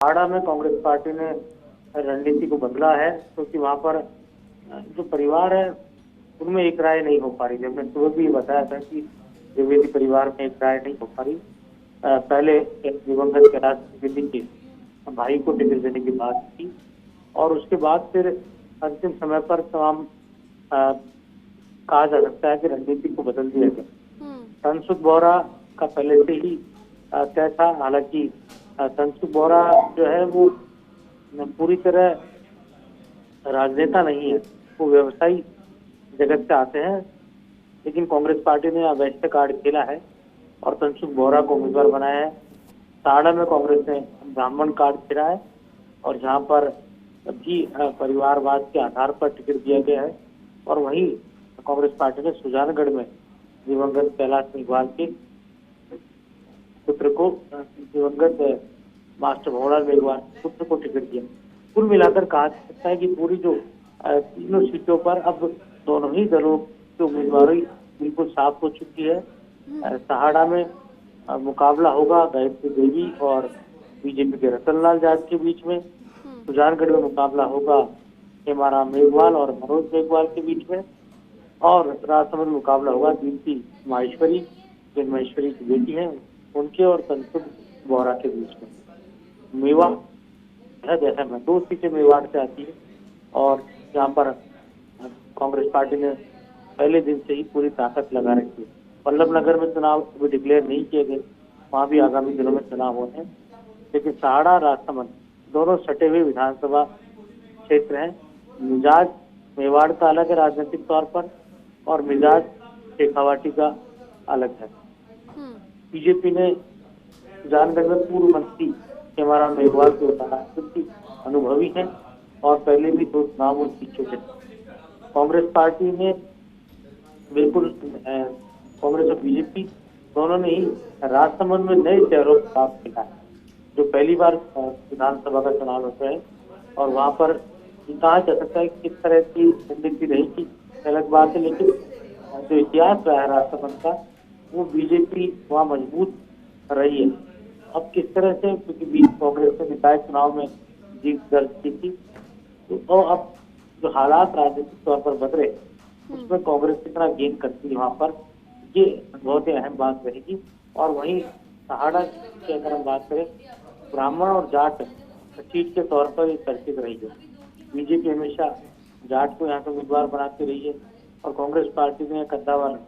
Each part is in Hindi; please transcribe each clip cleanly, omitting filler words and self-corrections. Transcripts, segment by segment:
हाड़ा में कांग्रेस पार्टी ने रणनीति को बदला है, क्योंकि वहां पर जो परिवार है उनमें एक राय नहीं हो पा रही। जब मैंने सुबह भी ये बताया था कि द्विवेदी परिवार में एक राय नहीं हो पा रही। पहले दिवंगत कैलाश त्रिवेदी के भाई को टिकट देने की बात थी और उसके बाद फिर अंतिम समय पर तमाम कहा जा सकता है कि रणनीति को बदल दिया गया। तनसुख बोहरा का पहले से ही तय था। हालांकि तनसुख बोहरा जो है वो पूरी तरह राजनेता नहीं है, वो व्यवसायी जगत से आते हैं, लेकिन कांग्रेस पार्टी ने वैश्य कार्ड खेला है और तनसुख बोहरा को उम्मीदवार बनाया है। सहाड़ा में कांग्रेस ने ब्राह्मण कार्ड खेला है और जहां पर भी परिवारवाद के आधार पर टिकट दिया गया है। और वहीं कांग्रेस पार्टी ने सुजानगढ़ में दिवंगत कैलाश मेघवाल के पुत्र को, दिवंगत मास्टर भंवरलाल मेघवाल पुत्र को टिकट दिया। कुल मिलाकर कहा जा सकता है कि पूरी जो तीनों सीटों पर अब दोनों ही दलों की उम्मीदवारी बिल्कुल साफ हो चुकी है। सहाड़ा में मुकाबला होगा गायत्री देवी और बीजेपी के रतनलाल जाट के बीच में। सुजानगढ़ में मुकाबला होगा हेमाराम मेघवाल और मनोज मेघवाल के बीच में। और राजसमंद में मुकाबला होगा दीप्ति माहेश्वरी, जिन माहेश्वरी की बेटी है, उनके और तनसुख बोहरा के बीच में। मेवाड़ है, जैसा मैं 2 सीटें मेवाड़ से आती है और यहाँ पर कांग्रेस पार्टी ने पहले दिन से ही पूरी ताकत लगा रखी है। वल्लभ नगर में चुनाव अभी डिक्लेयर नहीं किए गए, वहां भी आगामी दिनों में चुनाव होने हैं, लेकिन सहाड़ा राजसमंद दोनों सटे हुए विधानसभा क्षेत्र हैं। मिजाज मेवाड़ का अलग है राजनीतिक तौर पर और मिजाज शेखावाटी का अलग है। बीजेपी ने सुजानगढ़ में पूर्व मंत्री हेमाराम मेघवाल को उतारा, क्योंकि अनुभवी है और पहले भी 2 चुनाव वो जीत चुके थे। कांग्रेस पार्टी ने बिल्कुल कांग्रेस और बीजेपी दोनों ने ही राजसमंद में नए चेहरों का साथ खेला है, जो पहली बार विधानसभा का चुनाव होता है। और वहां पर कहा जा सकता है कि किस तरह की रणनीति रही थी अलग बात है, लेकिन जो इतिहास रहा है राजसमंद का, वो बीजेपी वहाँ मजबूत रही है। अब किस तरह से, क्योंकि कांग्रेस ने निकाय चुनाव में जीत दर्ज की थी, तो अब जो हालात राजनीतिक तौर पर बदले उसमें कांग्रेस कितना गेन करती है वहां पर, ये बहुत ही अहम बात रहेगी। और वहीं सहाड़ा की अगर हम बात करें, ब्राह्मण और जाट सीट के तौर पर ये चर्चित रही है। बीजेपी हमेशा जाट को यहाँ से उम्मीदवार बनाती रही है और कांग्रेस पार्टी ने कद्दावर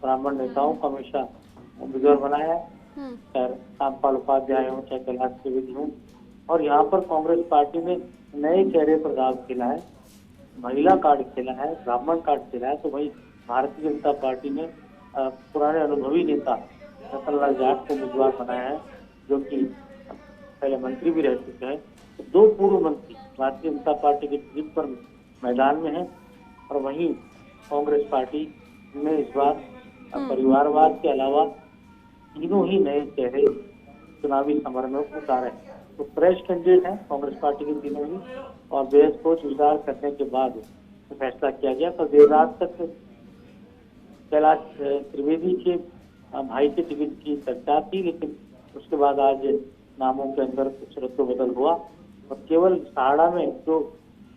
ब्राह्मण नेताओं को हमेशा उम्मीदवार बनाया है, चाहे रामपाल उपाध्याय हो, चाहे कैलाश त्रिवेदी हो। और यहाँ पर कांग्रेस पार्टी ने नए चेहरे पर दाव खेला है, महिला कार्ड खेला है, ब्राह्मण कार्ड खेला है। तो वही भारतीय जनता पार्टी ने पुराने अनुभवी नेता रतनलाल जाट को उम्मीदवार बनाया है, जो कि पहले मंत्री भी रह चुके हैं। तो 2 पूर्व मंत्री भारतीय जनता पार्टी के टिकट पर मैदान में हैं। और वहीं कांग्रेस पार्टी ने इस बार परिवारवाद के अलावा तीनों ही नए चेहरे चुनावी समर में उतारे। तो फ्रेश कैंडिडेट है कांग्रेस पार्टी के तीनों ही, और बेहद सोच विचार करने के बाद फैसला किया गया। तो देर रात तक कैलाश त्रिवेदी के भाई के टिकट की चर्चा थी, लेकिन उसके बाद आज नामों के अंदर कुछ रद्दोबदल हुआ और केवल सहाड़ा में जो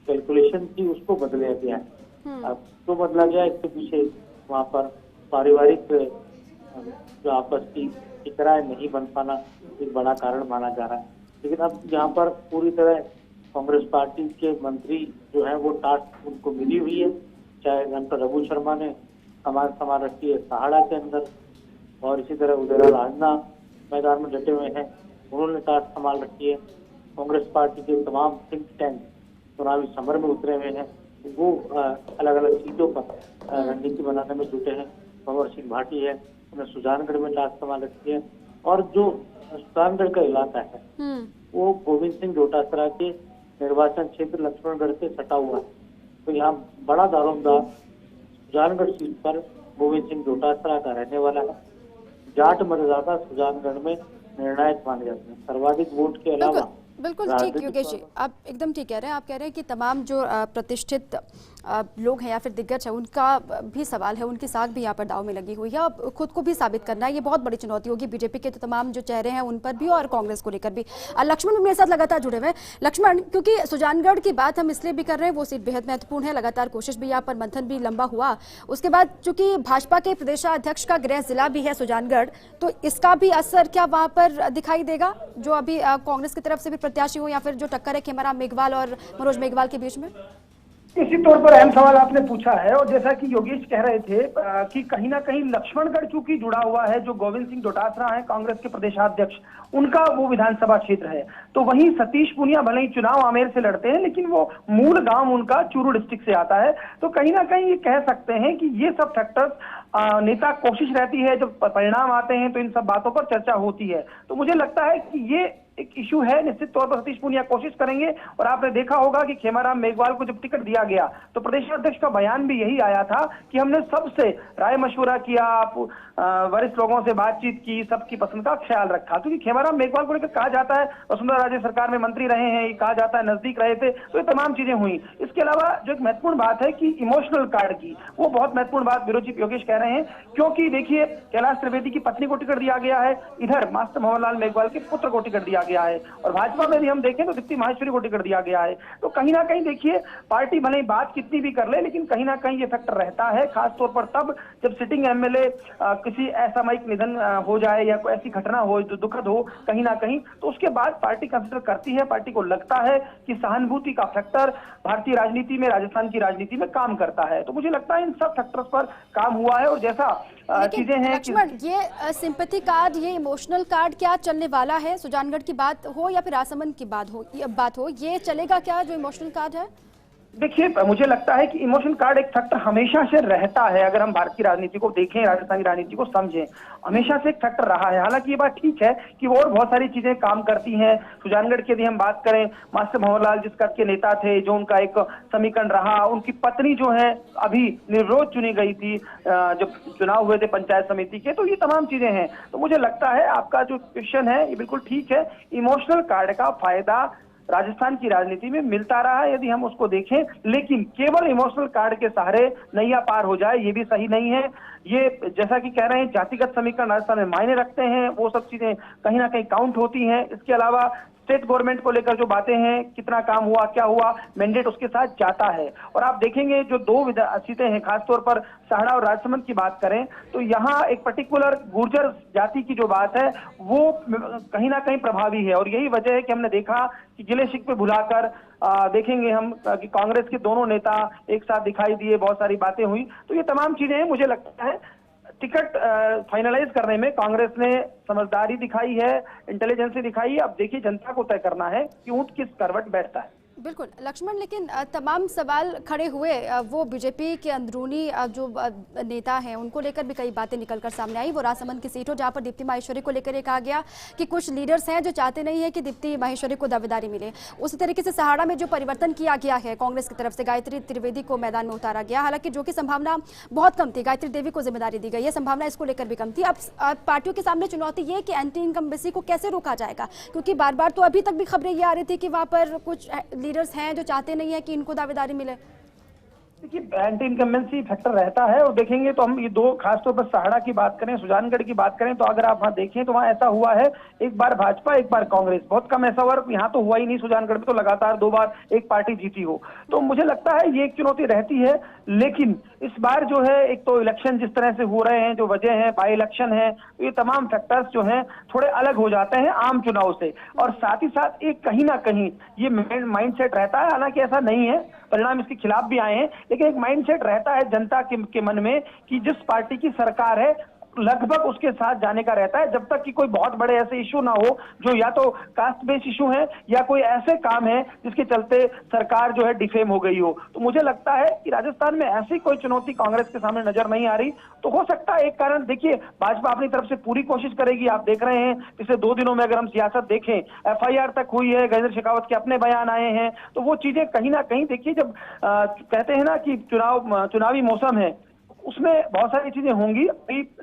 कैलकुलेशन थी उसको बदला गया है। अब तो बदला गया, इसके पीछे वहाँ पर पारिवारिक जो आपस की टकरार नहीं बन पाना एक बड़ा कारण माना जा रहा है। लेकिन अब यहाँ पर पूरी तरह कांग्रेस पार्टी के मंत्री जो है वो टास्क उनको मिली हुई है। चाहे डॉक्टर रघु शर्मा ने कमान संभाल रखी है सहाड़ा के अंदर, और इसी तरह उदयलाल आंजना मैदान में डटे हुए हैं, उन्होंने टास्क संभाल रखी है। कांग्रेस पार्टी के तमाम थिंक टैंक चुनावी समर में उतरे हुए हैं, वो अलग अलग सीटों पर रणनीति बनाने में जुटे हैं। भंवर सिंह भाटी है, उन्होंने सुजानगढ़ में टास्क संभाल रखी है। और जो सुजानगढ़ का इलाका है वो गोविंद सिंह डोटासरा के निर्वाचन क्षेत्र लक्ष्मणगढ़ से सटा हुआ है। तो यहाँ बड़ा दारोमदार सुजानगढ़ सीट पर गोविंद सिंह डोटासरा का रहने वाला है। जाट मतदाता सुजानगढ़ में निर्णायक माने जाते हैं। सर्वाधिक वोट के अलावा बिल्कुल ठीक योगेश जी, आप एकदम ठीक कह रहे हैं। आप कह रहे हैं कि तमाम जो प्रतिष्ठित लोग हैं या फिर दिग्गज है, उनका भी सवाल है, उनकी साख भी यहाँ पर दाव में लगी हुई है। अब खुद को भी साबित करना है, ये बहुत बड़ी चुनौती होगी बीजेपी के तो तमाम जो चेहरे हैं उन पर भी और कांग्रेस को लेकर भी। लक्ष्मण भी मेरे साथ लगातार जुड़े हुए हैं। लक्ष्मण, क्योंकि सुजानगढ़ की बात हम इसलिए भी कर रहे हैं, वो सीट बेहद महत्वपूर्ण है, लगातार कोशिश भी यहाँ पर मंथन भी लंबा हुआ। उसके बाद चूंकि भाजपा के प्रदेशाध्यक्ष का गृह जिला भी है सुजानगढ़, तो इसका भी असर क्या वहां पर दिखाई देगा, जो अभी कांग्रेस की तरफ से भी प्रत्याशी हो या फिर जो टक्कर है खेमाराम मेघवाल और मनोज मेघवाल के बीच में? इसी तौर पर अहम सवाल आपने पूछा है, और जैसा कि योगेश कह रहे थे कि कहीं ना कहीं लक्ष्मणगढ़ चूंकि जुड़ा हुआ है, जो गोविंद सिंह डोटासरा है कांग्रेस के प्रदेशाध्यक्ष, उनका वो विधानसभा क्षेत्र है। तो वहीं सतीश पूनिया भले ही चुनाव आमेर से लड़ते हैं, लेकिन वो मूल गांव उनका चूरू डिस्ट्रिक्ट से आता है। तो कहीं ना कहीं ये कह सकते हैं कि ये सब फैक्टर्स, नेता कोशिश रहती है, जब परिणाम आते हैं तो इन सब बातों पर चर्चा होती है। तो मुझे लगता है कि ये एक इशू है। निश्चित तौर पर सतीश पूनिया कोशिश करेंगे, और आपने देखा होगा कि खेमाराम मेघवाल को जब टिकट दिया गया तो प्रदेश अध्यक्ष का बयान भी यही आया था कि हमने सबसे राय मशवरा किया, वरिष्ठ लोगों से बातचीत की, सबकी पसंद का ख्याल रखा। क्योंकि खेमाराम मेघवाल को लेकर कहा जाता है वसुंधरा राजे सरकार में मंत्री रहे हैं, कहा जाता है नजदीक रहे थे, तो ये तमाम चीजें हुई। इसके अलावा जो एक महत्वपूर्ण बात है कि इमोशनल कार्ड की, वो बहुत महत्वपूर्ण बात विरोधी योगेश कह रहे हैं। क्योंकि देखिए, कैलाश त्रिवेदी की पत्नी को टिकट दिया गया है, इधर मास्टर मोहन लाल मेघवाल के पुत्र को टिकट दिया गया है, और भाजपा में भी हम देखें तो दीप्ति माहेश्वरी को टिकट दिया गया है। तो कहीं ना कहीं देखिए, पार्टी भले ही बात कितनी भी कर ले, लेकिन कहीं ना कहीं ये फैक्टर रहता है, खासतौर पर तब जब सिटिंग एमएलए किसी असामयिक निधन हो जाए या कोई ऐसी घटना हो जो दुखद हो कहीं ना कहीं, तो उसके बाद पार्टी कंसिडर करती है, पार्टी को लगता है कि सहानुभूति का फैक्टर भारतीय राजनीति में, राजस्थान की राजनीति में काम करता है। तो मुझे लगता है इन सब फैक्टर्स पर काम हुआ है, और जैसा चीजें हैं लक्ष्मण, ये सिंपैथी कार्ड, ये इमोशनल कार्ड क्या चलने वाला है? सुजानगढ़ की बात हो या फिर राजसमंद की बात हो, ये चलेगा क्या जो इमोशनल कार्ड है? देखिए, मुझे लगता है कि इमोशन कार्ड एक फैक्टर हमेशा से रहता है। अगर हम भारत की राजनीति को देखें, राजस्थानी राजनीति को समझें, हमेशा से एक फैक्टर रहा है। हालांकि ये बात ठीक है कि और बहुत सारी चीजें काम करती हैं। सुजानगढ़ की यदि हम बात करें, मास्टर मोहन लाल जिस कद के नेता थे, जो उनका एक समीकरण रहा, उनकी पत्नी जो है अभी निर्विरोध चुनी गई थी जब चुनाव हुए थे पंचायत समिति के, तो ये तमाम चीजें हैं। तो मुझे लगता है आपका जो क्वेश्चन है ये बिल्कुल ठीक है। इमोशनल कार्ड का फायदा राजस्थान की राजनीति में मिलता रहा यदि हम उसको देखें, लेकिन केवल इमोशनल कार्ड के सहारे नैया पार हो जाए ये भी सही नहीं है। ये जैसा कि कह रहे हैं, जातिगत समीकरण राजस्थान में मायने रखते हैं, वो सब चीजें कहीं ना कहीं काउंट होती हैं। इसके अलावा स्टेट गवर्नमेंट को लेकर जो बातें हैं, कितना काम हुआ, क्या हुआ, मैंडेट उसके साथ जाता है। और आप देखेंगे जो दो सीटें हैं, खासतौर पर सहाड़ा और राजसमंद की बात करें, तो यहाँ एक पर्टिकुलर गुर्जर जाति की जो बात है वो कहीं ना कहीं प्रभावी है। और यही वजह है कि हमने देखा कि गिले शिकवे भुलाकर देखेंगे हम कि कांग्रेस के दोनों नेता एक साथ दिखाई दिए, बहुत सारी बातें हुई। तो ये तमाम चीजें हैं। मुझे लगता है टिकट फाइनलाइज करने में कांग्रेस ने समझदारी दिखाई है, इंटेलिजेंस दिखाई है। अब देखिए, जनता को तय करना है कि ऊंट किस करवट बैठता है। बिल्कुल लक्ष्मण, लेकिन तमाम सवाल खड़े हुए, वो बीजेपी के अंदरूनी जो नेता हैं उनको लेकर भी कई बातें निकलकर सामने आई। वो राजसमंद की सीट हो जहां पर दीप्ति माहेश्वरी को लेकर ये कहा गया कि कुछ लीडर्स हैं जो चाहते नहीं है कि दीप्ति माहेश्वरी को दावेदारी मिले। उसी तरीके से सहाड़ा में जो परिवर्तन किया गया है कांग्रेस की तरफ से, गायत्री त्रिवेदी को मैदान में उतारा गया, हालांकि जो कि संभावना बहुत कम थी, गायत्री देवी को जिम्मेदारी दी गई है, संभावना इसको लेकर भी कम थी। अब पार्टियों के सामने चुनौती ये कि एंटी इनकम्बेंसी को कैसे रोका जाएगा, क्योंकि बार बार तो अभी तक भी खबरें ये आ रही थी कि वहां पर कुछ लीडर्स हैं जो चाहते नहीं है कि इनको दावेदारी मिले। देखिए, एंटी इनकम्बेंसी फैक्टर रहता है, और देखेंगे तो हम ये दो, खासतौर पर सहाड़ा की बात करें, सुजानगढ़ की बात करें, तो अगर आप वहां देखें तो वहां ऐसा हुआ है, एक बार भाजपा एक बार कांग्रेस, बहुत कम ऐसा हुआ। यहाँ तो हुआ ही नहीं, सुजानगढ़ में तो लगातार 2 बार एक पार्टी जीती हो। तो मुझे लगता है ये एक चुनौती रहती है। लेकिन इस बार जो है, एक तो इलेक्शन जिस तरह से हो रहे हैं, जो वजह है, बाई इलेक्शन है, तो ये तमाम फैक्टर्स जो हैं थोड़े अलग हो जाते हैं आम चुनाव से। और साथ ही साथ एक कहीं ना कहीं ये माइंड सेट रहता है, हालांकि ऐसा नहीं है, परिणाम इसके खिलाफ भी आए हैं, लेकिन एक माइंडसेट रहता है जनता के मन में कि जिस पार्टी की सरकार है लगभग उसके साथ जाने का रहता है, जब तक कि कोई बहुत बड़े ऐसे इशू ना हो जो या तो कास्ट बेस्ड इशू है या कोई ऐसे काम है जिसके चलते सरकार जो है डिफेम हो गई हो। तो मुझे लगता है कि राजस्थान में ऐसी कोई चुनौती कांग्रेस के सामने नजर नहीं आ रही। तो हो सकता है एक कारण, देखिए, भाजपा अपनी तरफ से पूरी कोशिश करेगी। आप देख रहे हैं पिछले 2 दिनों में अगर हम सियासत देखें, FIR तक हुई है, गजेंद्र शेखावत के अपने बयान आए हैं, तो वो चीजें कहीं ना कहीं, देखिए, जब कहते हैं ना कि चुनावी मौसम है, उसमें बहुत सारी चीजें होंगी।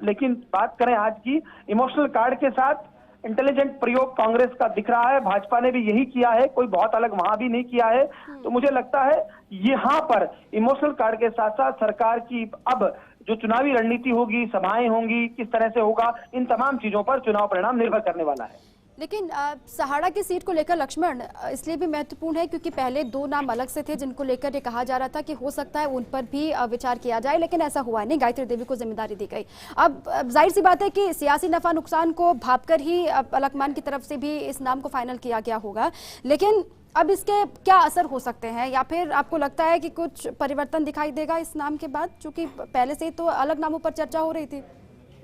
लेकिन बात करें आज की, इमोशनल कार्ड के साथ इंटेलिजेंट प्रयोग कांग्रेस का दिख रहा है। भाजपा ने भी यही किया है, कोई बहुत अलग वहां भी नहीं किया है। तो मुझे लगता है यहाँ पर इमोशनल कार्ड के साथ साथ सरकार की अब जो चुनावी रणनीति होगी, सभाएं होंगी, किस तरह से होगा, इन तमाम चीजों पर चुनाव परिणाम निर्भर करने वाला है। लेकिन सहाड़ा की सीट को लेकर लक्ष्मण इसलिए भी महत्वपूर्ण है क्योंकि पहले दो नाम अलग से थे जिनको लेकर ये कहा जा रहा था कि हो सकता है उन पर भी विचार किया जाए, लेकिन ऐसा हुआ नहीं। गायत्री देवी को जिम्मेदारी दी गई। अब जाहिर सी बात है कि सियासी नफा नुकसान को भांपकर ही अलकमान की तरफ से भी इस नाम को फाइनल किया गया होगा, लेकिन अब इसके क्या असर हो सकते हैं, या फिर आपको लगता है कि कुछ परिवर्तन दिखाई देगा इस नाम के बाद, चूंकि पहले से ही तो अलग नामों पर चर्चा हो रही थी?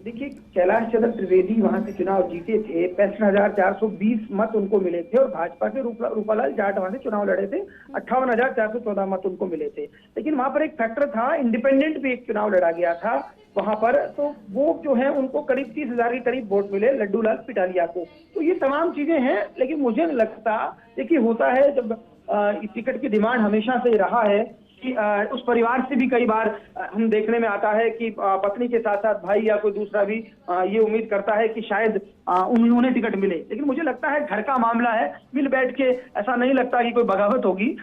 देखिए, कैलाश चंद्र त्रिवेदी वहां से चुनाव जीते थे, 65,420 मत उनको मिले थे, और भाजपा के रूपालाल जाट वहां से चुनाव लड़े थे, 58,414 मत उनको मिले थे। लेकिन वहां पर एक फैक्टर था, इंडिपेंडेंट भी एक चुनाव लड़ा गया था वहां पर, तो वो जो है उनको करीब 30,000 के करीब वोट मिले लड्डू लाल पिटालिया को। तो ये तमाम चीजें हैं, लेकिन मुझे नहीं लगता, देखिए होता है जब टिकट की डिमांड हमेशा से रहा है कि उस परिवार से भी कई बार हम देखने में आता है कि पत्नी के साथ साथ भाई या कोई दूसरा भी ये उम्मीद करता है कि शायद उन्हें टिकट मिले। लेकिन मुझे लगता है घर का मामला है, मिल बैठ के, ऐसा नहीं लगता कि कोई बगावत होगी।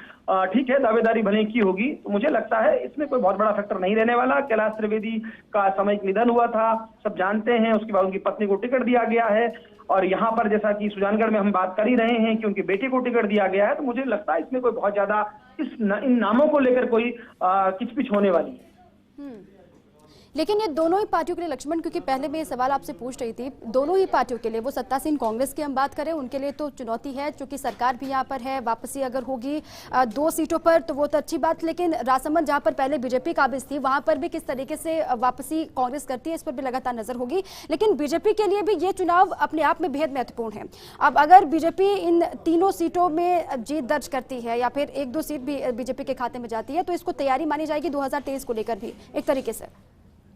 ठीक है, दावेदारी भले की होगी, तो मुझे लगता है इसमें कोई बहुत बड़ा फैक्टर नहीं रहने वाला। कैलाश त्रिवेदी का सामयिक निधन हुआ था, सब जानते हैं, उसके बाद उनकी पत्नी को टिकट दिया गया है, और यहाँ पर जैसा कि सुजानगढ़ में हम बात कर ही रहे हैं कि उनके बेटे को टिकट दिया गया है, तो मुझे लगता है इसमें कोई बहुत ज्यादा इन नामों को लेकर कोई किचपिच होने वाली है। लेकिन ये दोनों ही पार्टियों के लिए लक्ष्मण, क्योंकि पहले मैं ये सवाल आपसे पूछ रही थी, दोनों ही पार्टियों के लिए, वो सत्तासीन कांग्रेस की हम बात करें उनके लिए तो चुनौती है, क्योंकि सरकार भी यहाँ पर है, वापसी अगर होगी 2 सीटों पर तो वो तो अच्छी बात, लेकिन राजसमंद जहाँ पर पहले बीजेपी काबिज थी वहां पर भी किस तरीके से वापसी कांग्रेस करती है, इस पर भी लगातार नजर होगी। लेकिन बीजेपी के लिए भी ये चुनाव अपने आप में बेहद महत्वपूर्ण है। अब अगर बीजेपी इन तीनों सीटों में जीत दर्ज करती है या फिर 1-2 सीट भी बीजेपी के खाते में जाती है, तो इसको तैयारी मानी जाएगी 2023 को लेकर भी एक तरीके से।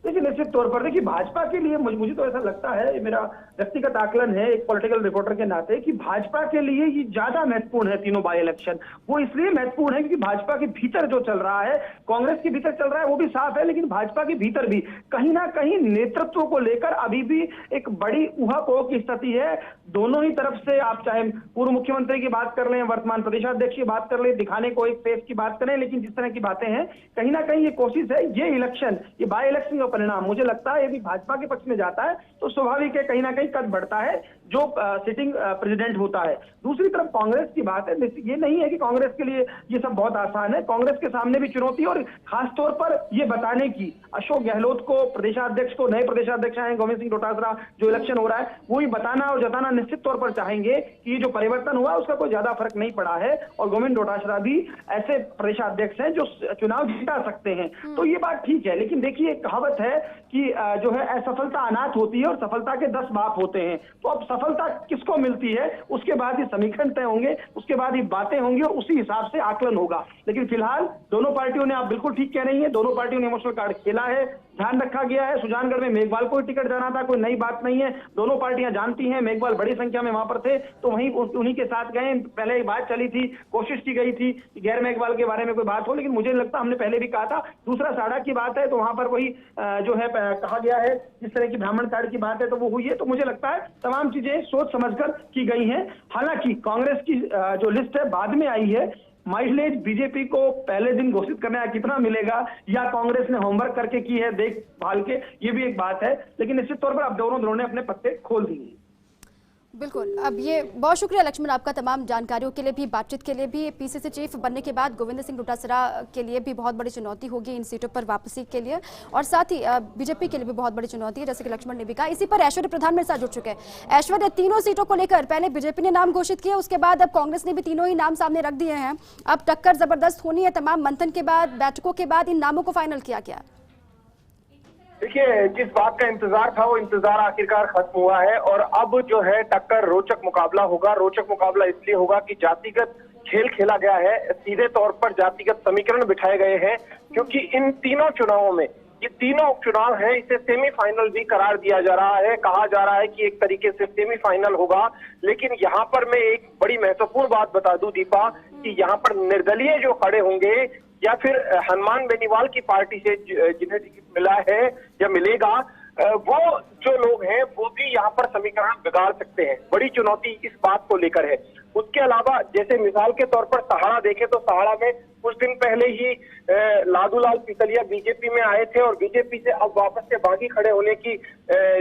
देखिए, निश्चित तौर पर देखिए, भाजपा के लिए मुझे तो ऐसा लगता है, ये मेरा व्यक्तिगत आकलन है एक पॉलिटिकल रिपोर्टर के नाते, कि भाजपा के लिए ये ज्यादा महत्वपूर्ण है तीनों बाई इलेक्शन। वो इसलिए महत्वपूर्ण है क्योंकि भाजपा के भीतर जो चल रहा है, कांग्रेस के भीतर चल रहा है वो भी साफ है, लेकिन भाजपा के भीतर भी कहीं ना कहीं नेतृत्व को लेकर अभी भी एक बड़ी ऊहापोह की स्थिति है। दोनों ही तरफ से, आप चाहे पूर्व मुख्यमंत्री की बात कर लें, वर्तमान प्रदेशाध्यक्ष की बात कर लें, दिखाने को एक फेस की बात करें, लेकिन जिस तरह की बातें हैं, कहीं ना कहीं ये कोशिश है, ये इलेक्शन, ये बाई इलेक्शन का परिणाम मुझे लगता है यदि भाजपा के पक्ष में जाता है तो स्वाभाविक है कहीं ना कहीं कद बढ़ता है जो सिटिंग प्रेसिडेंट होता है। दूसरी तरफ कांग्रेस की बात है, ये नहीं है कि कांग्रेस के लिए ये सब बहुत आसान है, कांग्रेस के सामने भी चुनौती, और खासतौर पर ये बताने की अशोक गहलोत को, प्रदेशाध्यक्ष को, नए प्रदेशाध्यक्ष हैं गोविंद सिंह डोटासरा, जो इलेक्शन हो रहा है वो ही बताना और जताना निश्चित तौर पर चाहेंगे कि ये जो परिवर्तन हुआ उसका कोई ज्यादा फर्क नहीं पड़ा है, और गोविंद डोटासरा भी ऐसे प्रदेशाध्यक्ष हैं जो चुनाव जीता सकते हैं। तो ये बात ठीक है, लेकिन देखिए एक कहावत है कि जो है असफलता अनाथ होती है और सफलता के 10 बाप होते हैं। तो अब सफलता किसको मिलती है उसके बाद ही समीकरण तय होंगे, उसके बाद ही बातें होंगी और उसी हिसाब से आकलन होगा। लेकिन फिलहाल दोनों पार्टियों ने, आप बिल्कुल ठीक कह रही हैं, दोनों पार्टियों ने इमोशनल कार्ड खेला है, ध्यान रखा गया है। सुजानगढ़ में मेघवाल को टिकट जाना था, कोई नई बात नहीं है, दोनों पार्टियां जानती हैं, मेघवाल बड़ी संख्या में वहां पर थे तो वहीं उन्हीं के साथ गए। पहले एक बात चली थी, कोशिश की गई थी कि गैर मेघवाल के बारे में कोई बात हो, लेकिन मुझे लगता, हमने पहले भी कहा था, दूसरा साड़ा की बात है तो वहां पर वही जो है कहा गया है, जिस तरह की ब्राह्मण कार्ड की बात है तो वो हुई है। तो मुझे लगता है तमाम चीजें सोच समझकर की गई हैं। हालांकि कांग्रेस की जो लिस्ट है बाद में आई है, माइलेज बीजेपी को पहले दिन घोषित करने का कितना मिलेगा या कांग्रेस ने होमवर्क करके की है देखभाल के, ये भी एक बात है, लेकिन निश्चित तौर पर अब दोनों ने अपने पत्ते खोल दिए। बिल्कुल। अब ये बहुत शुक्रिया लक्ष्मण आपका तमाम जानकारियों के लिए भी, बातचीत के लिए भी। पीसीसी चीफ बनने के बाद गोविंद सिंह डोटासरा के लिए भी बहुत बड़ी चुनौती होगी इन सीटों पर वापसी के लिए, और साथ ही बीजेपी के लिए भी बहुत बड़ी चुनौती है, जैसे कि लक्ष्मण ने भी कहा। इसी पर ऐश्वर्य प्रधान मेरे साथ जुड़ चुके हैं। ऐश्वर्य, तीनों सीटों को लेकर पहले बीजेपी ने नाम घोषित किया, उसके बाद अब कांग्रेस ने भी तीनों ही नाम सामने रख दिए हैं। अब टक्कर जबरदस्त होनी है, तमाम मंथन के बाद, बैठकों के बाद इन नामों को फाइनल किया गया। देखिए, जिस बात का इंतजार था वो इंतजार आखिरकार खत्म हुआ है, और अब जो है टक्कर रोचक मुकाबला होगा। रोचक मुकाबला इसलिए होगा कि जातिगत खेल खेला गया है, सीधे तौर पर जातिगत समीकरण बिठाए गए हैं, क्योंकि इन तीनों चुनावों में, ये तीनों उपचुनाव है, इसे सेमीफाइनल भी करार दिया जा रहा है। कहा जा रहा है कि एक तरीके से सेमीफाइनल होगा, लेकिन यहाँ पर मैं एक बड़ी महत्वपूर्ण बात बता दूं दीपा, कि यहाँ पर निर्दलीय जो खड़े होंगे या फिर हनुमान बेनीवाल की पार्टी से जिन्हें टिकट मिला है या मिलेगा, वो जो लोग हैं वो भी यहाँ पर समीकरण बिगाड़ सकते हैं। बड़ी चुनौती इस बात को लेकर है। उसके अलावा जैसे मिसाल के तौर पर सहाड़ा देखें तो सहाड़ा में कुछ दिन पहले ही लादूलाल पितलिया बीजेपी में आए थे और बीजेपी से अब वापस से बागी खड़े होने की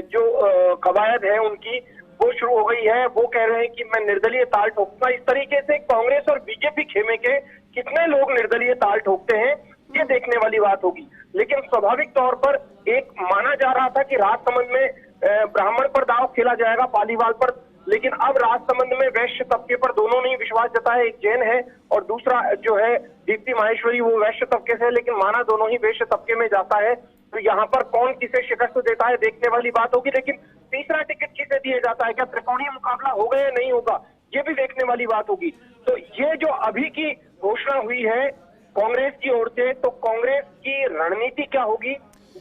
जो कवायद है उनकी वो शुरू हो गई है। वो कह रहे हैं कि मैं निर्दलीय ताल ठोकूंगा। इस तरीके से कांग्रेस और बीजेपी खेमे के कितने लोग निर्दलीय ताल ठोकते हैं ये देखने वाली बात होगी। लेकिन स्वाभाविक तौर पर एक माना जा रहा था कि राजसमंद में ब्राह्मण पर दांव खेला जाएगा पालीवाल पर, लेकिन अब राजसमंद में वैश्य तबके पर दोनों ने विश्वास जताया। एक जैन है और दूसरा जो है दीप्ति माहेश्वरी, वो वैश्य तबके से है, लेकिन माना दोनों ही वैश्य तबके में जाता है। तो यहाँ पर कौन किसे शिकस्त देता है देखने वाली बात होगी। लेकिन तीसरा टिकट किसे दिया जाता है, क्या त्रिकोणीय मुकाबला होगा या नहीं होगा, ये भी देखने वाली बात होगी। तो ये जो अभी की घोषणा हुई है कांग्रेस की ओर से, तो कांग्रेस की रणनीति क्या होगी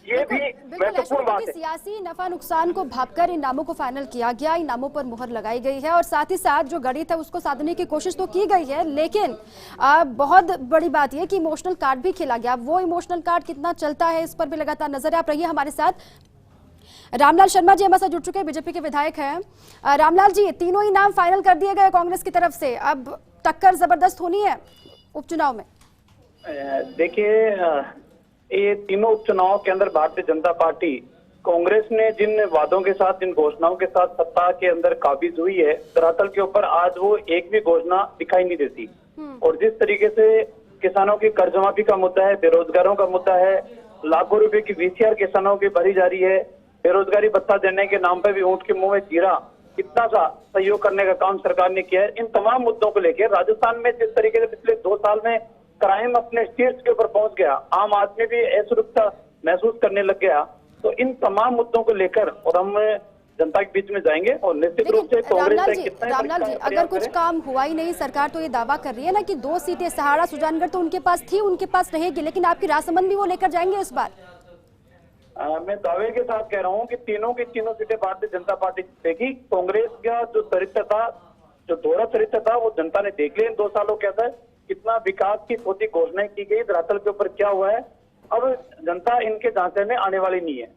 ये भी महत्वपूर्ण बात है। सियासी नफा नुकसान को भांपकर इन नामों को फाइनल किया गया, इन नामों पर मुहर लगाई गई है और साथ ही साथ जो गणित है उसको साधने की कोशिश तो की गई है, लेकिन बहुत बड़ी बात यह कि इमोशनल कार्ड भी खेला गया। वो इमोशनल कार्ड कितना चलता है इस पर भी लगातार नजर। आप रहिए हमारे साथ। रामलाल शर्मा जी हमारे साथ जुड़ चुके हैं, बीजेपी के विधायक हैं। रामलाल जी, तीनों ही नाम फाइनल कर दिए गए कांग्रेस की तरफ से, अब टक्कर जबरदस्त होनी है उपचुनाव में। देखिए, ये तीनों उपचुनाव के अंदर भारतीय जनता पार्टी कांग्रेस ने जिन वादों के साथ, जिन घोषणाओं के साथ सत्ता के अंदर काबिज हुई है, धरातल के ऊपर आज वो एक भी घोषणा दिखाई नहीं देती। और जिस तरीके से किसानों की कर्ज माफी का मुद्दा है, बेरोजगारों का मुद्दा है, लाखों रुपए की VCR किसानों की भरी जा रही है, बेरोजगारी भत्ता देने के नाम पर भी ऊंट के मुंह में जीरा, कितना सा सहयोग करने का काम सरकार ने किया है। इन तमाम मुद्दों को लेकर राजस्थान में जिस तरीके से पिछले 2 साल में क्राइम अपने शीर्ष के ऊपर पहुंच गया, आम आदमी भी असुरक्षा महसूस करने लग गया, तो इन तमाम मुद्दों को लेकर और हम जनता के बीच में जाएंगे और निश्चित रूप से कांग्रेस। रामलाल जी, अगर कुछ काम हुआ ही नहीं, सरकार तो ये दावा कर रही है ना कि 2 सीटें सहाड़ा सुजानगढ़ तो उनके पास थी, उनके पास रहेगी, लेकिन आपकी राजसमंद भी वो लेकर जाएंगे इस बार। मैं दावे के साथ कह रहा हूं कि तीनों की तीनों सीटें भारतीय जनता पार्टी जीतेगी। कांग्रेस का जो चरित्र था, जो दोहरा चरित्र था, वो जनता ने देख लिया इन 2 सालों के अंदर। कितना विकास की छोटी घोषणाएं की गई, धरातल के ऊपर क्या हुआ है, अब जनता इनके जांचे में आने वाली नहीं है।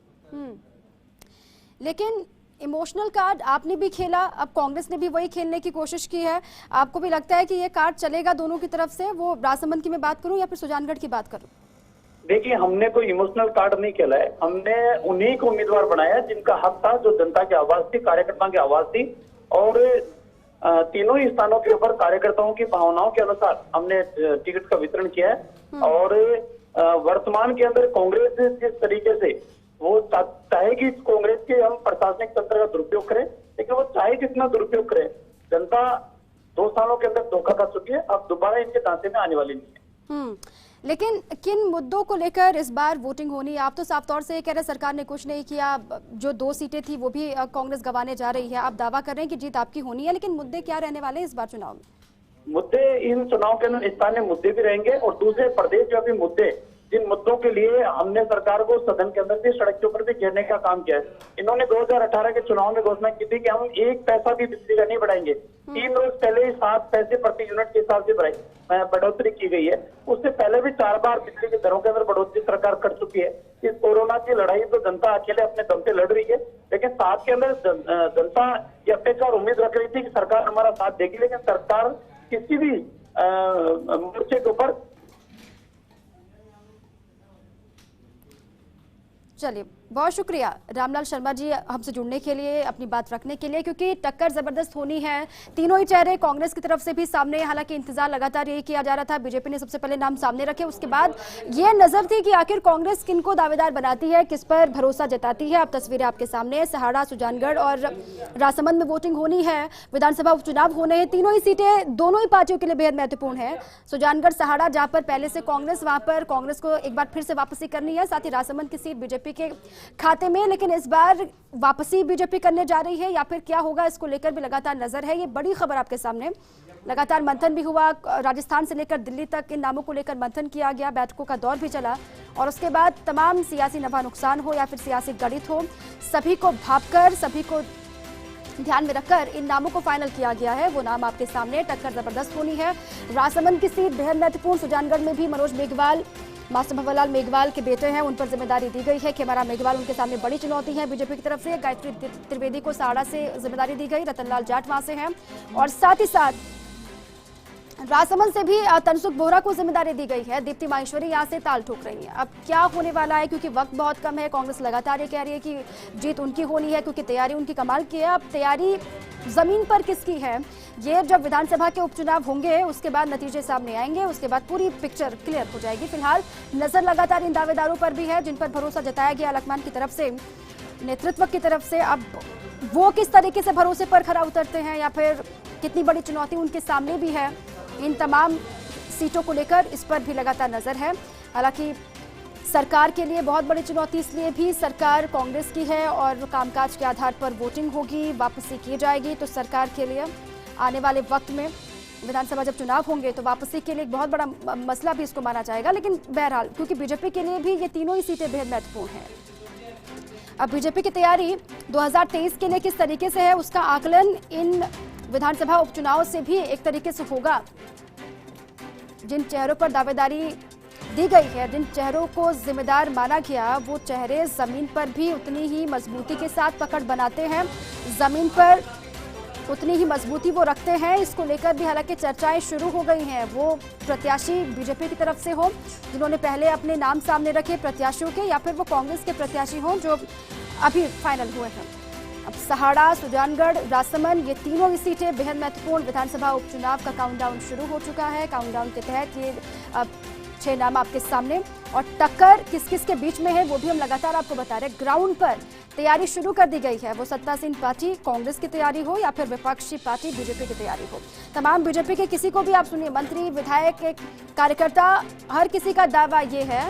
लेकिन इमोशनल कार्ड आपने भी खेला, अब कांग्रेस ने भी वही खेलने की कोशिश की है। आपको भी लगता है कि ये कार्ड चलेगा दोनों की तरफ से? वो राजसमंद की मैं बात करूं या फिर सुजानगढ़ की बात करूं? देखिए, हमने कोई इमोशनल कार्ड नहीं खेला है। हमने उन्हीं को उम्मीदवार बनाया जिनका हक था, जो जनता की आवाज थी, कार्यकर्ताओं की आवाज थी। और तीनों ही स्थानों के ऊपर कार्यकर्ताओं की भावनाओं के अनुसार हमने टिकट का वितरण किया है। और वर्तमान के अंदर कांग्रेस जिस तरीके से वो चाहेगी, कांग्रेस के हम प्रशासनिक तंत्र का दुरुपयोग करें, लेकिन वो चाहे कितना दुरुपयोग करे, जनता 2 सालों के अंदर धोखा कर चुकी है, अब दोबारा इनके ढांचे में आने वाली नहीं है। लेकिन किन मुद्दों को लेकर इस बार वोटिंग होनी है? आप तो साफ तौर से ये कह रहे हैं सरकार ने कुछ नहीं किया, जो 2 सीटें थी वो भी कांग्रेस गंवाने जा रही है, आप दावा कर रहे हैं कि जीत आपकी होनी है, लेकिन मुद्दे क्या रहने वाले हैं इस बार चुनाव में? मुद्दे इन चुनाव के अंदर स्थानीय मुद्दे भी रहेंगे और दूसरे प्रदेश व्यापी मुद्दे, जिन मुद्दों के लिए हमने सरकार को सदन के अंदर भी, सड़क के ऊपर भी घेरने का काम किया है। इन्होंने 2018 के चुनाव में घोषणा की थी कि हम 1 पैसा भी बिजली का नहीं बढ़ाएंगे। 3 रोज पहले ही 7 पैसे प्रति यूनिट के हिसाब से बढ़ोतरी की गई है। उससे पहले भी 4 बार बिजली की दरों के अंदर बढ़ोतरी सरकार कर चुकी है। इस कोरोना की लड़ाई तो जनता अकेले अपने दम पे लड़ रही है, लेकिन साथ के अंदर जनता ये अपेक्षा और उम्मीद रख रही थी कि सरकार हमारा साथ देगी, लेकिन सरकार किसी भी मोर्चे के ऊपर। चलिए, बहुत शुक्रिया रामलाल शर्मा जी हमसे जुड़ने के लिए, अपनी बात रखने के लिए, क्योंकि टक्कर जबरदस्त होनी है। तीनों ही चेहरे कांग्रेस की तरफ से भी सामने, हालांकि इंतजार लगातार यही किया जा रहा था। बीजेपी ने सबसे पहले नाम सामने रखे, उसके बाद ये नजर थी कि आखिर कांग्रेस किनको दावेदार बनाती है, किस पर भरोसा जताती है। अब तस्वीरें आपके सामने है, सहाड़ा, सुजानगढ़ और राजसमंद में वोटिंग होनी है, विधानसभा उपचुनाव होने हैं। तीनों ही सीटें दोनों ही पार्टियों के लिए बेहद महत्वपूर्ण है। सुजानगढ़, सहाड़ा, जहां पर पहले से कांग्रेस, वहां पर कांग्रेस को एक बार फिर से वापसी करनी है। साथ ही राजसमंद की सीट बीजेपी के खाते में, लेकिन इस बार वापसी बीजेपी करने जा रही है या फिर क्या होगा, इसको लेकर भी लगातार नजर है। ये बड़ी खबर आपके सामने, लगातार मंथन भी हुआ, राजस्थान से लेकर दिल्ली तक इन नामों को लेकर मंथन किया गया, बैठकों का दौर भी चला और उसके बाद तमाम सियासी नफा नुकसान हो या फिर सियासी गणित हो, सभी को भांपकर, सभी को ध्यान में रखकर इन नामों को फाइनल किया गया है। वो नाम आपके सामने, टक्कर जबरदस्त होनी है। राजसमंद की सीट बेहद महत्वपूर्ण, सुजानगढ़ में भी मनोज मेघवाल मास्टर भंवरलाल मेघवाल के बेटे हैं, उन पर जिम्मेदारी दी गई है। खेमाराम मेघवाल उनके सामने बड़ी चुनौती है बीजेपी की तरफ से। गायत्री त्रिवेदी को साड़ा से जिम्मेदारी दी गई, रतनलाल जाट वहां से हैं, और साथ ही साथ राजसमंद से भी तनसुख बोहरा को जिम्मेदारी दी गई है। दीप्ति माहेश्वरी यहां से ताल ठोक रही है। अब क्या होने वाला है, क्योंकि वक्त बहुत कम है। कांग्रेस लगातार ये कह रही है कि जीत उनकी होनी है, क्योंकि तैयारी उनकी कमाल की है। अब तैयारी जमीन पर किसकी है, ये जब विधानसभा के उपचुनाव होंगे उसके बाद नतीजे सामने आएंगे, उसके बाद पूरी पिक्चर क्लियर हो जाएगी। फिलहाल नजर लगातार इन दावेदारों पर भी है जिन पर भरोसा जताया गया अलकमान की तरफ से, नेतृत्व की तरफ से। अब वो किस तरीके से भरोसे पर खरा उतरते हैं या फिर कितनी बड़ी चुनौती उनके सामने भी है इन तमाम सीटों को लेकर, इस पर भी लगातार नजर है। हालांकि सरकार के लिए बहुत बड़ी चुनौती इसलिए भी, सरकार कांग्रेस की है और कामकाज के आधार पर वोटिंग होगी, वापसी की जाएगी, तो सरकार के लिए आने वाले वक्त में विधानसभा जब चुनाव होंगे तो वापसी के लिए एक बहुत बड़ा मसला भी इसको माना जाएगा। लेकिन बहरहाल क्योंकि बीजेपी के लिए भी ये तीनों ही सीटें बेहद महत्वपूर्ण हैं। अब बीजेपी की तैयारी 2023 के लिए किस तरीके से है उसका आकलन इन विधानसभा उपचुनाव से भी एक तरीके से होगा। जिन चेहरों पर दावेदारी दी गई है, जिन चेहरों को जिम्मेदार माना गया, वो चेहरे जमीन पर भी उतनी ही मजबूती के साथ पकड़ बनाते हैं, जमीन पर उतनी ही मजबूती वो रखते हैं। इसको लेकर भी हालांकि चर्चाएं शुरू हो गई हैं। वो प्रत्याशी बीजेपी की तरफ से हो जिन्होंने पहले अपने नाम सामने रखे प्रत्याशियों के, या फिर वो कांग्रेस के प्रत्याशी हों जो अभी फाइनल हुए हैं। अब सहाड़ा, सुजानगढ़, राजसमंद, ये तीनों ही सीटें बेहद महत्वपूर्ण। विधानसभा उपचुनाव का काउंटडाउन शुरू हो चुका है। काउंटडाउन के तहत ये अब 6 नाम आपके सामने, और टक्कर किस किस के बीच में है वो भी हम लगातार आपको बता रहे हैं। ग्राउंड पर तैयारी शुरू कर दी गई है, वो सत्तासीन पार्टी कांग्रेस की तैयारी हो या फिर विपक्षी पार्टी बीजेपी की तैयारी हो। तमाम बीजेपी के किसी को भी आप सुनिए, मंत्री, विधायक, कार्यकर्ता, हर किसी का दावा ये है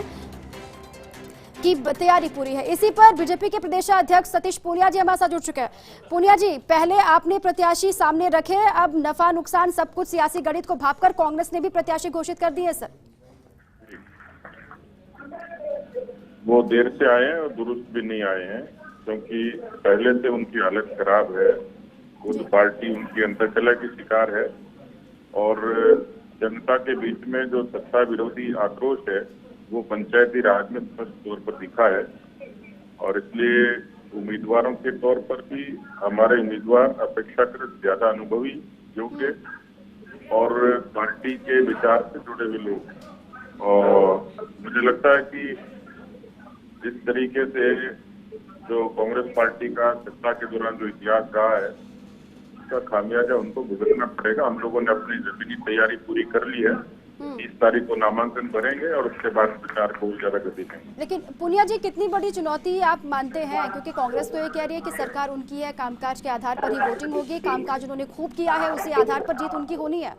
की तैयारी पूरी है। इसी पर बीजेपी के प्रदेशाध्यक्ष सतीश पूनिया जी हमारे साथ जुड़ चुके हैं। पूनिया जी, पहले आपने प्रत्याशी सामने रखे, अब नफा नुकसान सब कुछ सियासी गणित को भांपकर कांग्रेस ने भी प्रत्याशी घोषित कर दिए। सर, वो देर से आए हैं और दुरुस्त भी नहीं आए हैं, क्योंकि पहले से उनकी हालत खराब है। खुद पार्टी उनकी अंतर्कलह की शिकार है और जनता के बीच में जो सत्ता विरोधी आक्रोश है वो पंचायती राज में स्पष्ट तौर पर दिखा है। और इसलिए उम्मीदवारों के तौर पर भी हमारे उम्मीदवार अपेक्षाकृत ज्यादा अनुभवी, योग्य और पार्टी के विचार से जुड़े हुए लोग हैं। और मुझे लगता है कि जिस तरीके से जो कांग्रेस पार्टी का सत्ता के दौरान जो इतिहास रहा है उसका खामियाजा उनको भुगतना पड़ेगा। हम लोगों ने अपनी जमीनी तैयारी पूरी कर ली है। 30 तारीख को नामांकन भरेंगे और उसके बाद प्रचार को ज्यादा गति देंगे। लेकिन पूनिया जी, कितनी बड़ी चुनौती आप मानते हैं, क्योंकि कांग्रेस तो ये कह रही है कि सरकार उनकी है, कामकाज के आधार पर ही वोटिंग होगी, कामकाज उन्होंने खूब किया है, उसी आधार पर जीत उनकी होनी है।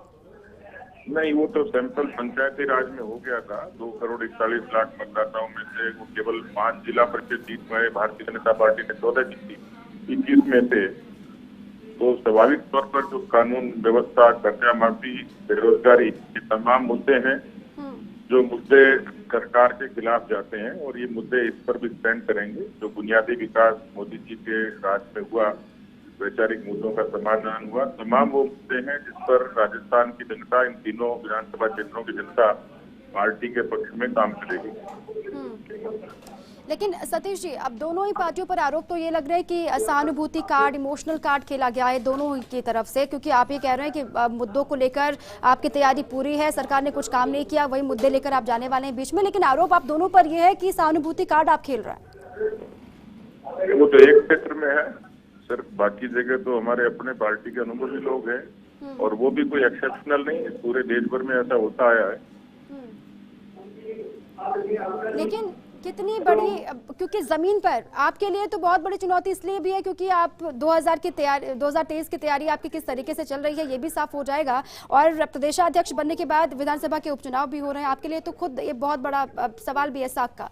नहीं, वो तो सैंपल पंचायती राज में हो गया था। 2,41,00,000 मतदाताओं में से वो केवल 5 जिला परिषद जीत में भारतीय जनता पार्टी ने 14 जीती, 21 में से। तो स्वाभाविक तौर पर जो कानून व्यवस्था, कर्जा माफी, बेरोजगारी, ये तमाम मुद्दे हैं जो मुद्दे सरकार के खिलाफ जाते हैं और ये मुद्दे इस पर भी स्टैंड करेंगे। जो बुनियादी विकास मोदी जी के राज में हुआ, वैचारिक मुद्दों का समाधान हुआ, तमाम वो मुद्दे हैं जिस पर राजस्थान की जनता, इन तीनों विधानसभा क्षेत्रों की जनता पार्टी के पक्ष में काम करेगी। लेकिन सतीश जी, अब दोनों ही पार्टियों पर आरोप तो ये लग रहे हैं कि सहानुभूति कार्ड, इमोशनल कार्ड खेला गया है दोनों की तरफ से, क्योंकि आप ये कह रहे हैं कि मुद्दों को लेकर आपकी तैयारी पूरी है, सरकार ने कुछ काम नहीं किया, वही मुद्दे लेकर आप जाने वाले हैं बीच में। लेकिन आरोप आप दोनों पर यह है कि सहानुभूति कार्ड आप खेल रहे हैं। वो तो एक क्षेत्र में है, सिर्फ बाकी जगह तो हमारे अपने पार्टी के अनुभवी लोग हैं और वो भी कोई एक्सेप्शनल नहीं है, पूरे देश भर में ऐसा होता आया है। लेकिन कितनी बड़ी, क्योंकि जमीन पर आपके लिए तो बहुत बड़ी चुनौती इसलिए भी है क्योंकि आप 2023 की तैयारी आपकी किस तरीके से चल रही है ये भी साफ हो जाएगा, और प्रदेशाध्यक्ष बनने के बाद विधानसभा के उपचुनाव भी हो रहे हैं, आपके लिए तो खुद ये बहुत बड़ा सवाल भी है साख का।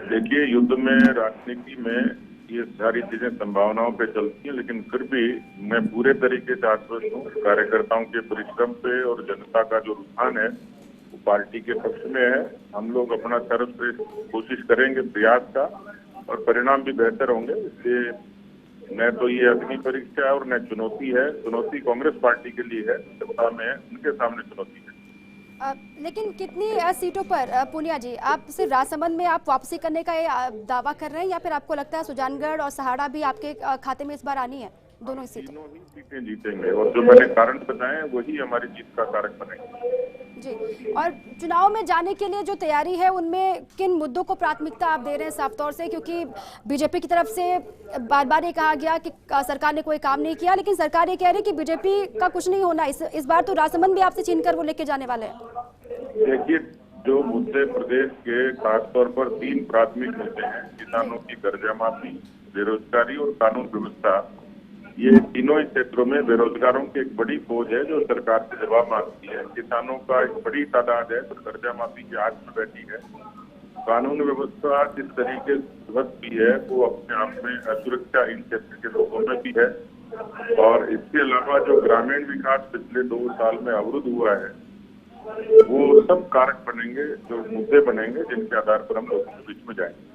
देखिए, युद्ध में, राजनीति में ये सारी चीजें संभावनाओं पे चलती हैं, लेकिन फिर भी मैं पूरे तरीके से आश्वस्त हूँ। कार्यकर्ताओं के परिश्रम पे और जनता का जो रुझान है वो पार्टी के पक्ष में है। हम लोग अपना सर्वश्रेष्ठ कोशिश करेंगे प्रयास का और परिणाम भी बेहतर होंगे। इसलिए न तो ये अग्नि परीक्षा है और न चुनौती है। चुनौती कांग्रेस पार्टी के लिए है, सत्ता में है, उनके सामने चुनौती है। लेकिन कितनी सीटों पर पूनिया जी आप सिर्फ राजसमंद में आप वापसी करने का दावा कर रहे हैं, या फिर आपको लगता है सुजानगढ़ और सहाड़ा भी आपके खाते में इस बार आनी है? दोनों ही सीटें जीतेंगे और जो मैंने कारण बताए वही हमारी जीत का कारक बनेंगे जी। और चुनाव में जाने के लिए जो तैयारी है उनमें किन मुद्दों को प्राथमिकता आप दे रहे हैं साफ तौर से? क्योंकि बीजेपी की तरफ से बार बार ये कहा गया कि सरकार ने कोई काम नहीं किया, लेकिन सरकार ये कह रही है कि बीजेपी का कुछ नहीं होना। इस बार तो राजसमंद भी आपसे छीनकर वो लेके जाने वाले हैं। देखिए, जो मुद्दे प्रदेश के खासतौर पर 3 प्राथमिक मुद्दे हैं, किसानों की कर्जा माफी, बेरोजगारी और कानून व्यवस्था। ये तीनों ही क्षेत्रों में बेरोजगारों की एक बड़ी फौज है जो सरकार से जवाब मांगती है। किसानों का एक बड़ी तादाद है जो कर्जा माफी की आग में बैठी है। कानून व्यवस्था जिस तरीके से ध्वस्त भी है वो अपने आप में असुरक्षा इन क्षेत्र के लोगों में भी है। और इसके अलावा जो ग्रामीण विकास पिछले 2 साल में अवरुद्ध हुआ है वो सब कारक बनेंगे, जो मुद्दे बनेंगे जिनके आधार पर हम लोगों के बीच में जाएंगे।